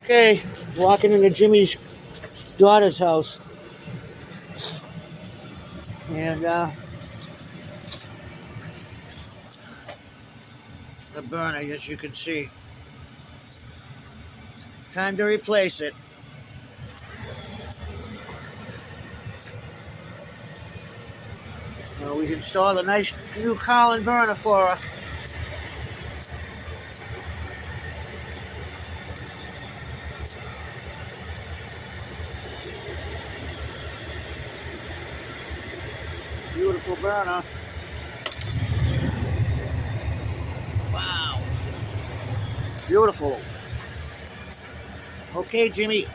Okay, walking into Jimmy's daughter's house, and the burner, as you can see. Time to replace it. We installed a nice new Carlin burner for her. Beautiful burner. Wow. Beautiful. Okay, Jimmy.